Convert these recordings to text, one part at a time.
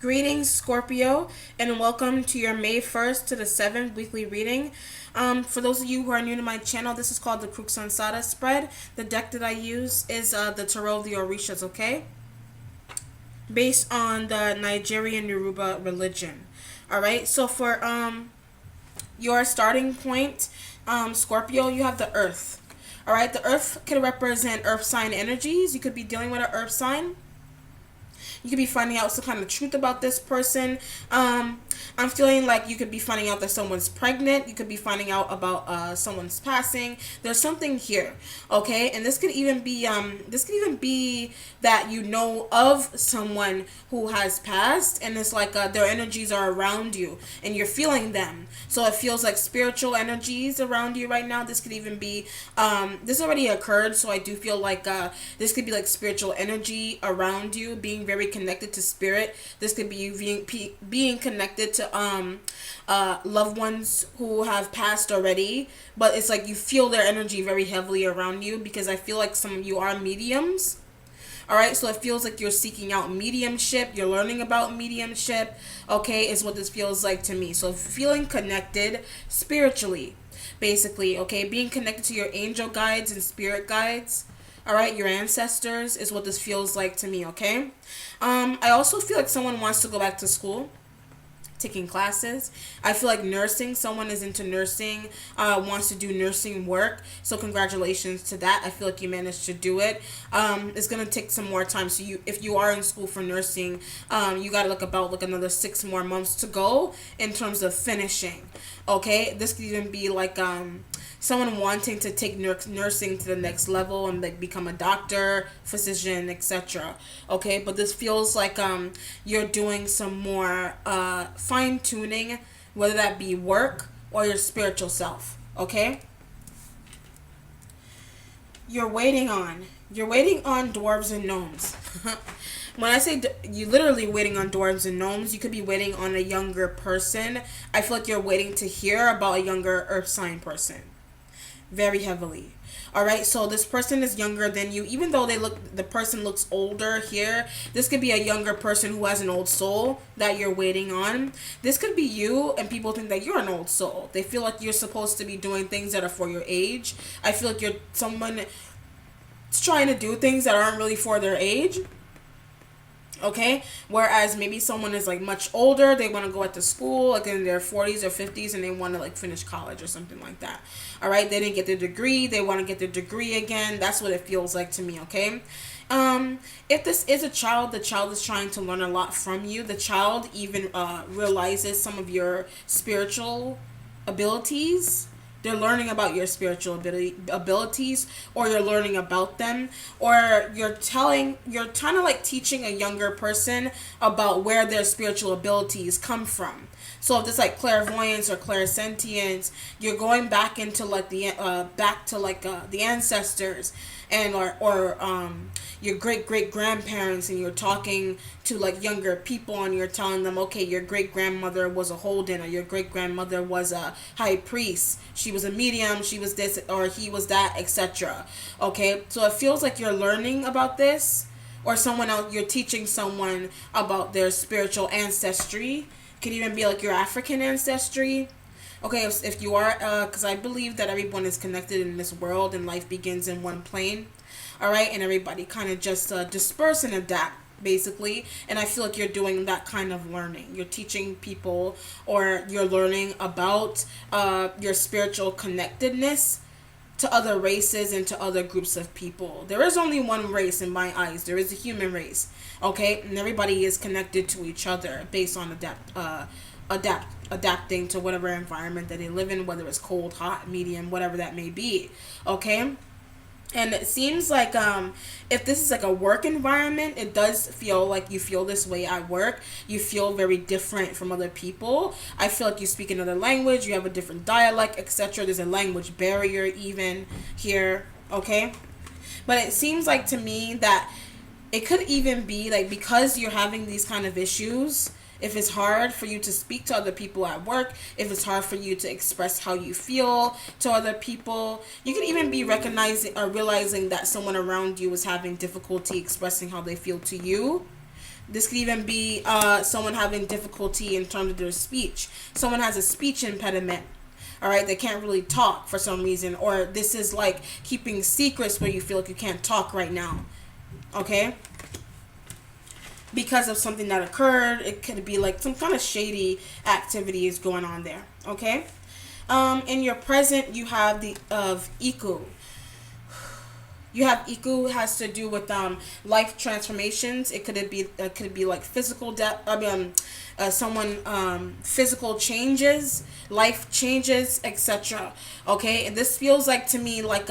Greetings, Scorpio, and welcome to your May 1st to the 7th weekly reading. For those of you who are new to my channel, this is called the Crux Ansate spread. The deck that I use is the Tarot of the Orishas, okay? Based on the Nigerian Yoruba religion. Alright, so for your starting point, Scorpio, you have the Earth. Alright, the Earth can represent Earth sign energies. You could be dealing with an Earth sign. You could be finding out some kind of truth about this person. I'm feeling like you could be finding out that someone's pregnant. You could be finding out about someone's passing. There's something here, okay? And this could even be that you know of someone who has passed, and it's like their energies are around you, and you're feeling them. So it feels like spiritual energies around you right now. This could even be this already occurred, so I do feel like this could be like spiritual energy around you, being very connected to spirit. This could be you being connected to loved ones who have passed already, but it's like you feel their energy very heavily around you, because I feel like some of you are mediums. Alright, so it feels like you're seeking out mediumship, you're learning about mediumship, okay, is what this feels like to me. So feeling connected spiritually, basically, okay, being connected to your angel guides and spirit guides. Alright, your ancestors is what this feels like to me, okay? I also feel like someone wants to go back to school, taking classes. I feel like nursing, someone is into nursing, wants to do nursing work, so congratulations to that. I feel like you managed to do it. It's gonna take some more time, so if you are in school for nursing, you gotta look about like another 6 more months to go in terms of finishing, okay? This could even be like someone wanting to take nursing to the next level and like become a doctor, physician, etc. Okay, but this feels like you're doing some more fine tuning, whether that be work or your spiritual self. Okay, you're waiting on dwarves and gnomes. When I say you literally waiting on dwarves and gnomes, you could be waiting on a younger person. I feel like you're waiting to hear about a younger earth sign person very heavily. All right, so this person is younger than you, even though the person looks older here. This could be a younger person who has an old soul that you're waiting on. This could be you, and people think that you're an old soul. They feel like you're supposed to be doing things that are for your age. I feel like you're someone trying to do things that aren't really for their age. Okay, whereas maybe someone is like much older, they want to go to school like in their 40s or 50s, and they want to like finish college or something like that. All right, they didn't get their degree, they want to get their degree again. That's what it feels like to me. Okay, if this is a child, the child is trying to learn a lot from you. The child even realizes some of your spiritual abilities. They're learning about your spiritual abilities, or you're learning about them, or you're kind of like teaching a younger person about where their spiritual abilities come from. So if it's like clairvoyance or clairsentience, you're going back into like the ancestors, and or your great grandparents, and you're talking to like younger people, and you're telling them, okay, your great grandmother was a Holden, or your great grandmother was a high priest, she was a medium, she was this or he was that, etc. Okay, so it feels like you're learning about this, or someone else, you're teaching someone about their spiritual ancestry. Could even be like your African ancestry. Okay, if you are, because I believe that everyone is connected in this world, and life begins in one plane. All right, and everybody kind of just disperse and adapt, basically. And I feel like you're doing that kind of learning. You're teaching people, or you're learning about your spiritual connectedness to other races and to other groups of people. There is only one race in my eyes. There is a human race, okay? And everybody is connected to each other based on adapting to whatever environment that they live in, whether it's cold, hot, medium, whatever that may be, okay? And it seems like if this is like a work environment, it does feel like you feel this way at work. You feel very different from other people. I feel like you speak another language, you have a different dialect, etc. There's a language barrier even here, okay? But it seems like to me that it could even be like, because you're having these kind of issues, if it's hard for you to speak to other people at work, if it's hard for you to express how you feel to other people, you could even be recognizing or realizing that someone around you is having difficulty expressing how they feel to you. This could even be someone having difficulty in terms of their speech. Someone has a speech impediment. All right, they can't really talk for some reason, or this is like keeping secrets where you feel like you can't talk right now. Okay, because of something that occurred. It could be like some kind of shady activity is going on there. Okay. In your present, you have the of Iku. You have Iku has to do with life transformations. It could be like physical death. Someone physical changes, life changes, etc. Okay, and this feels like to me like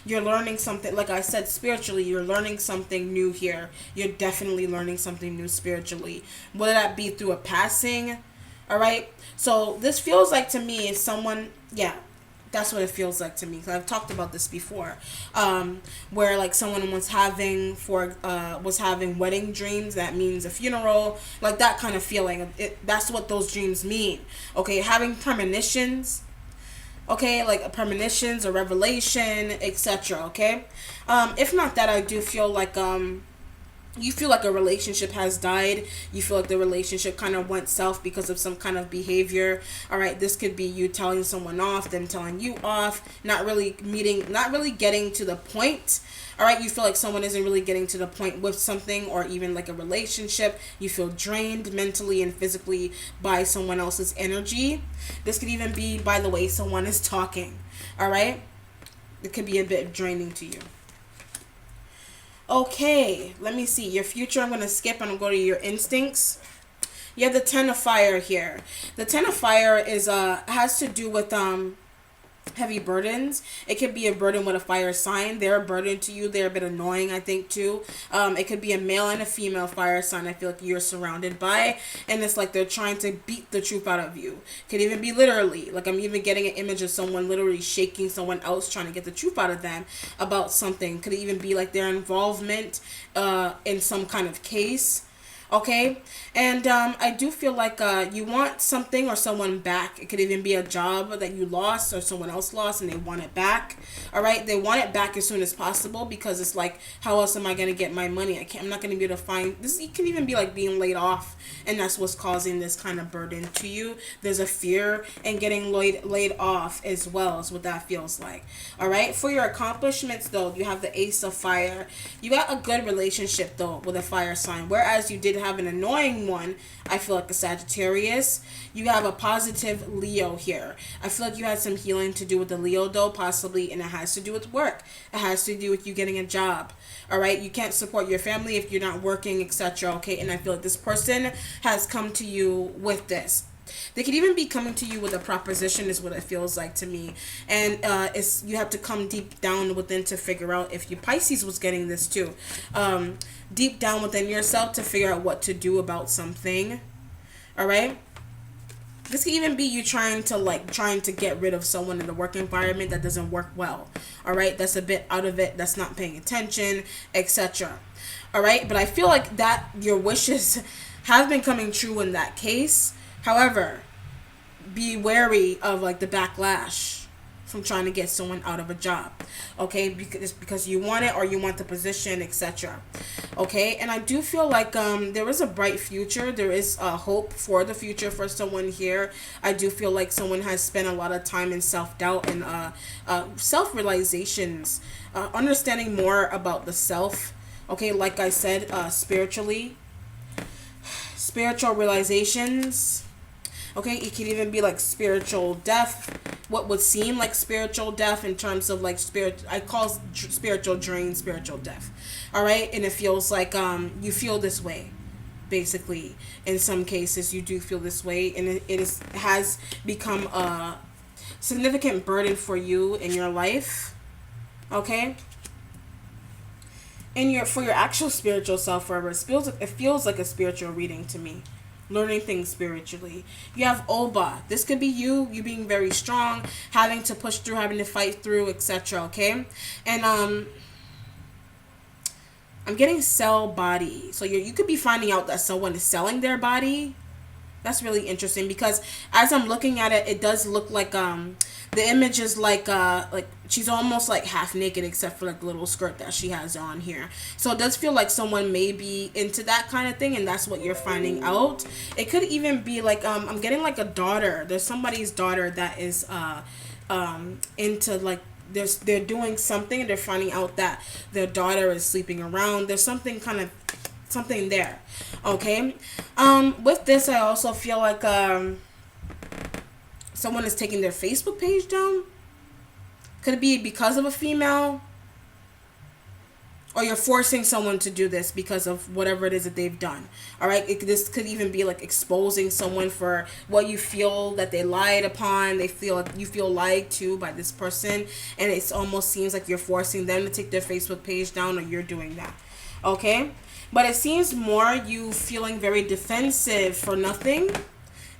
you're learning something. Like I said, spiritually, you're learning something new here. You're definitely learning something new spiritually. Whether that be through a passing, all right. So this feels like to me is someone, yeah. That's what it feels like to me. Cause I've talked about this before, where like someone was having wedding dreams. That means a funeral, like that kind of feeling. That's what those dreams mean. Okay, having premonitions. Okay, like premonitions or revelation, etc. Okay, if not that, I do feel like you feel like a relationship has died. You feel like the relationship kind of went south because of some kind of behavior. All right, this could be you telling someone off, them telling you off, not really getting to the point. All right, you feel like someone isn't really getting to the point with something, or even like a relationship. You feel drained mentally and physically by someone else's energy. This could even be by the way someone is talking. All right, it could be a bit draining to you. Okay, let me see. Your future, I'm going to skip and I'll go to your instincts. You have the Ten of Fire here. The Ten of Fire is has to do with heavy burdens. It could be a burden with a fire sign. They're a burden to you. They're a bit annoying, I think, too. It could be a male and a female fire sign I feel like you're surrounded by, and it's like they're trying to beat the truth out of you. Could even be literally, like I'm even getting an image of someone literally shaking someone else, trying to get the truth out of them about something. Could even be like their involvement in some kind of case. Okay, and I do feel like you want something or someone back. It could even be a job that you lost or someone else lost and they want it back. All right, they want it back as soon as possible because it's like, how else am I going to get my money? I'm not going to be able to find this. It can even be like being laid off, and that's what's causing this kind of burden to you. There's a fear in getting laid off as well, is what that feels like. All right, for your accomplishments though, you have the Ace of Fire. You got a good relationship though with a fire sign, whereas you did have an annoying one, I feel like a Sagittarius. You have a positive Leo here. I feel like you had some healing to do with the Leo though, possibly, and it has to do with work. It has to do with you getting a job. All right, you can't support your family if you're not working, etc. Okay, and I feel like this person has come to you with this. They could even be coming to you with a proposition, is what it feels like to me. And it's you have to come deep down within to figure out if you Pisces was getting this too. Deep down within yourself to figure out what to do about something. All right. This could even be you trying to get rid of someone in the work environment that doesn't work well. All right. That's a bit out of it. That's not paying attention, etc. All right. But I feel like that your wishes have been coming true in that case. However, be wary of like the backlash from trying to get someone out of a job, okay? Because you want it or you want the position, etc. Okay, and I do feel like there is a bright future. There is hope for the future for someone here. I do feel like someone has spent a lot of time in self-doubt and self-realizations, understanding more about the self. Okay, like I said, spiritual realizations. Okay, it can even be like spiritual death. What would seem like spiritual death in terms of like I call spiritual drain spiritual death. All right, and it feels like you feel this way, basically. In some cases, you do feel this way, and it has become a significant burden for you in your life. Okay. For your actual spiritual self, forever, it feels like a spiritual reading to me. Learning things spiritually. You have Oba. This could be you being very strong, having to push through, having to fight through, etc. Okay, and I'm getting sell body. So you could be finding out that someone is selling their body. That's really interesting because as I'm looking at it, it does look like The image is like she's almost like half naked except for like the little skirt that she has on here. So it does feel like someone may be into that kind of thing, and that's what you're finding out. It could even be like I'm getting like a daughter. There's somebody's daughter that is into like they're doing something and they're finding out that their daughter is sleeping around. There's something kind of something there. Okay. With this I also feel like someone is taking their Facebook page down. Could it be because of a female? Or you're forcing someone to do this because of whatever it is that they've done. All right. This could even be like exposing someone for what you feel that they lied upon. They feel like you feel lied to by this person, and it almost seems like you're forcing them to take their Facebook page down, or you're doing that. Okay. But it seems more you feeling very defensive for nothing.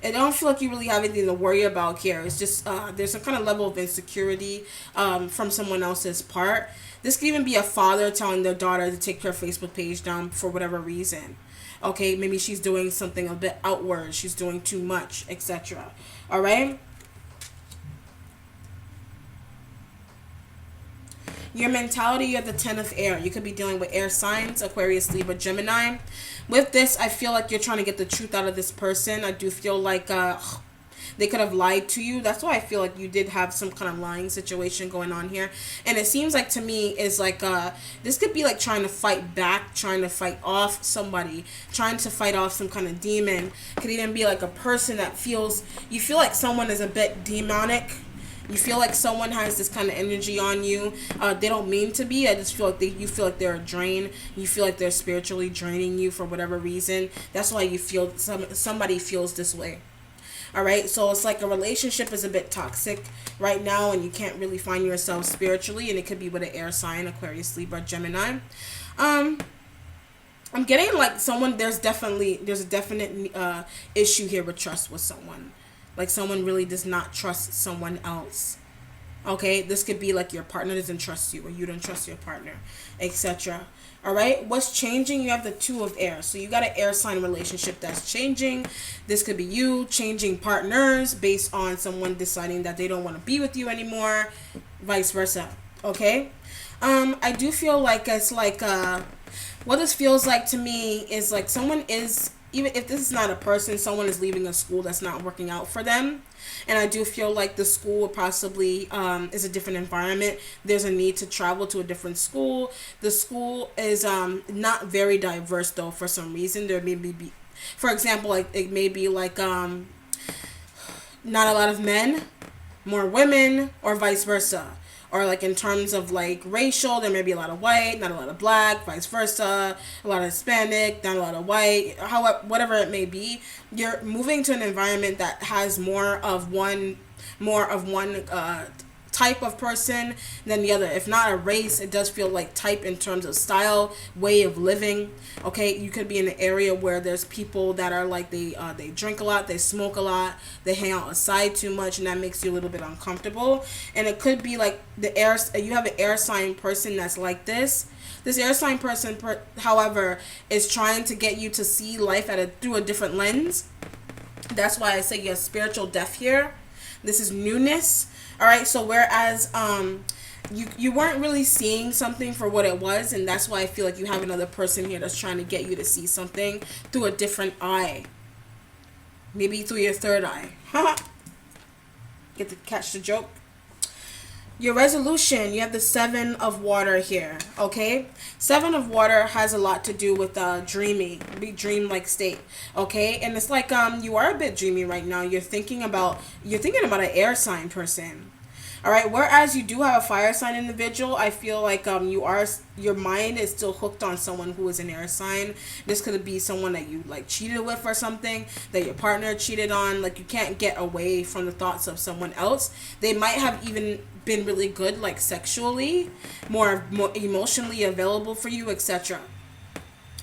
I don't feel like you really have anything to worry about here. It's just there's some kind of level of insecurity from someone else's part. This could even be a father telling their daughter to take her Facebook page down for whatever reason. Okay, maybe she's doing something a bit outward. She's doing too much, etc. All right? Your mentality, you have the 10 of air. You could be dealing with air signs, Aquarius, Libra, Gemini. With this, I feel like you're trying to get the truth out of this person. I do feel like they could have lied to you. That's why I feel like you did have some kind of lying situation going on here. And it seems like to me is like this could be like trying to fight back, trying to fight off somebody, trying to fight off some kind of demon. Could even be like a person that feels, you feel like someone is a bit demonic. You feel like someone has this kind of energy on you. They don't mean to be. I just feel like you feel like they're a drain. You feel like they're spiritually draining you for whatever reason. That's why you feel somebody feels this way. All right, so it's like a relationship is a bit toxic right now, and you can't really find yourself spiritually, and it could be with an air sign, Aquarius, Libra, Gemini. I'm getting like someone. There's a definite issue here with trust with someone. Like someone really does not trust someone else. Okay, this could be like your partner doesn't trust you, or you don't trust your partner, etc. All right, what's changing? You have the 2 of air. So you got an air sign relationship that's changing. This could be you changing partners based on someone deciding that they don't want to be with you anymore, vice versa. Okay, I do feel like it's like what this feels like to me is like someone is, even if this is not a person, someone is leaving a school that's not working out for them. And I do feel like the school possibly is a different environment. There's a need to travel to a different school. The school is not very diverse though for some reason. There may be, for example, like it may be like not a lot of men, more women, or vice versa. Or like in terms of like racial, there may be a lot of white, not a lot of black, vice versa, a lot of Hispanic, not a lot of white, however, whatever it may be. You're moving to an environment that has more of one type of person than the other. If not a race, it does feel like type in terms of style, way of living. Okay, you could be in an area where there's people that are like they drink a lot, they smoke a lot, they hang out outside too much, and that makes you a little bit uncomfortable. And it could be like you have an air sign person that's like this. This air sign person, however, is trying to get you to see life through a different lens. That's why I say you have spiritual death here. This is newness. All right, so whereas you weren't really seeing something for what it was, and that's why I feel like you have another person here that's trying to get you to see something through a different eye. Maybe through your third eye. Get to catch the joke? Your resolution, you have the 7 of water here, okay? 7 of water has a lot to do with dream-like state, okay? And it's like you are a bit dreamy right now. You're thinking about an air sign person. All right, whereas you do have a fire sign individual, I feel like your mind is still hooked on someone who is an air sign. This could be someone that you like cheated with or something, that your partner cheated on. Like you can't get away from the thoughts of someone else. They might have even been really good, like sexually, more emotionally available for you, etc.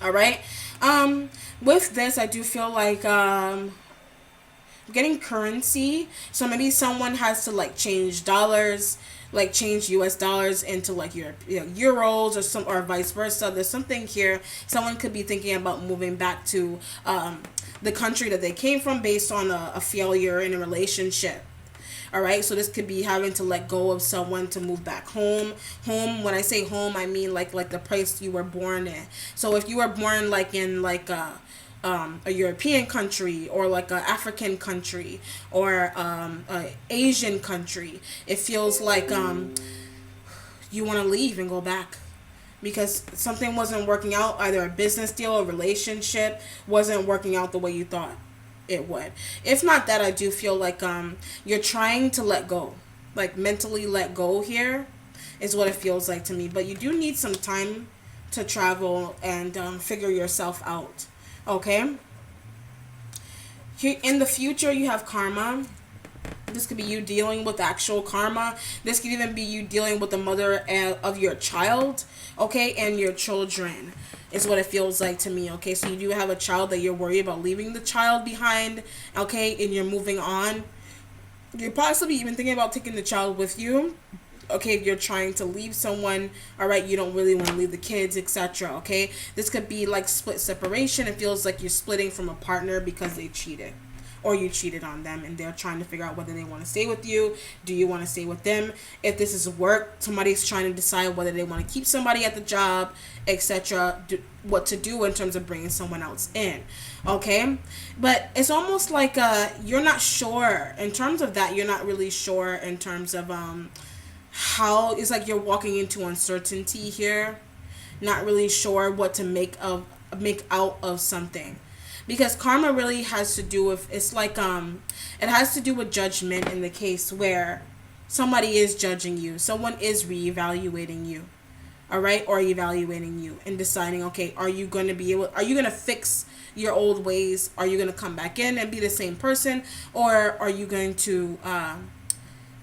All right. With this, I do feel like getting currency. So maybe someone has to like change dollars, like change US dollars into like your euros or vice versa. There's something here. Someone could be thinking about moving back to the country that they came from based on a failure in a relationship. All right, so this could be having to let go of someone to move back home. Home, when I say home, I mean like the place you were born in. So if you were born like in like a European country, or like a African country, or a Asian country, it feels like you want to leave and go back because something wasn't working out. Either a business deal or relationship wasn't working out the way you thought it would. If not that, I do feel like you're trying to let go, like mentally let go here is what it feels like to me. But you do need some time to travel and figure yourself out. Okay, in the future you have karma. This could be you dealing with actual karma. This could even be you dealing with the mother of your child, okay, and your children is what it feels like to me. Okay, so you do have a child that you're worried about leaving the child behind, okay, and you're moving on. You're possibly even thinking about taking the child with you. Okay, if you're trying to leave someone, all right, you don't really want to leave the kids, etc. Okay, this could be like split separation. It feels like you're splitting from a partner because they cheated, or you cheated on them, and they're trying to figure out whether they want to stay with you. Do you want to stay with them? If this is work, somebody's trying to decide whether they want to keep somebody at the job, etc. What to do in terms of bringing someone else in. Okay, but it's almost like you're not sure in terms of that. You're not really sure in terms of how it's like you're walking into uncertainty here, not really sure what to make out of something, because karma really has to do with, it's like it has to do with judgment, in the case where somebody is judging you, someone is reevaluating you, all right, or evaluating you and deciding, okay, are you going to fix your old ways? Are you going to come back in and be the same person, or are you going to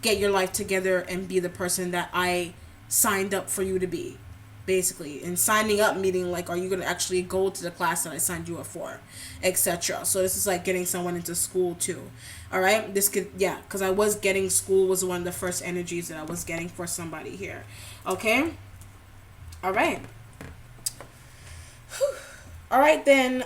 get your life together and be the person that I signed up for you to be, basically? And signing up meaning like, are you going to actually go to the class that I signed you up for, etc. So this is like getting someone into school too. All right, this could, yeah, because I was getting school was one of the first energies that I was getting for somebody here. Okay, all right. Whew. All right then,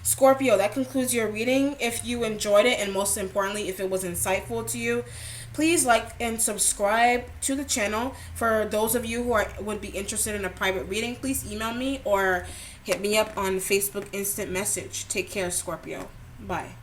Scorpio, that concludes your reading. If you enjoyed it, and most importantly, if it was insightful to you, please like and subscribe to the channel. For those of you who would be interested in a private reading, please email me or hit me up on Facebook instant message. Take care, Scorpio. Bye.